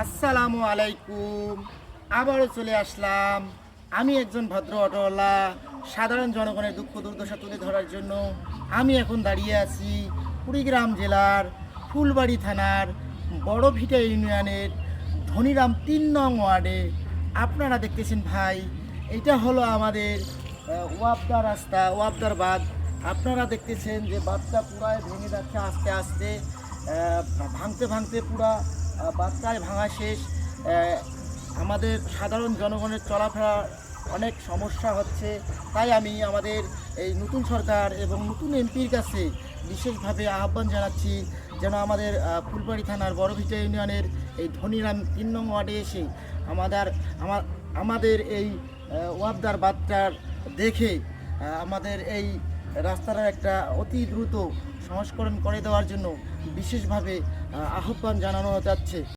আসসালামু আলাইকুম। আবারও চলে আসলাম আমি একজন ভদ্র অটোওয়ালা। সাধারণ জনগণের দুঃখ দুর্দশা তুলে ধরার জন্য আমি এখন দাঁড়িয়ে আছি কুড়িগ্রাম জেলার ফুলবাড়ি থানার বড়ভিটা ইউনিয়নের ধনিরাম ৩ নং ওয়ার্ডে। আপনারা দেখতেছেন ভাই, এটা হলো আমাদের ওয়াবদা রাস্তা, ওয়াবদার বাঁধ। আপনারা দেখতেছেন যে বাঁধটা পুরাই ভেঙে যাচ্ছে আস্তে আস্তে, ভাঙতে ভাঙতে পুরা বাচ্চায় ভাঙা শেষ। আমাদের সাধারণ জনগণের চলাফেরা অনেক সমস্যা হচ্ছে। তাই আমি আমাদের এই নতুন সরকার এবং নতুন এমপির কাছে বিশেষভাবে আহ্বান জানাচ্ছি যেন আমাদের ফুলবাড়ি থানার বড়ভিটা ইউনিয়নের এই ধনিরাম ৩ নং ওয়ার্ডে এসে আমাদের এই ওয়াবদার বাঁধটার দেখে আমাদের এই রাস্তার একটা অতি দ্রুত সংস্করণ করে দেওয়ার জন্য বিশেষভাবে আহ্বান জানানো যাচ্ছে।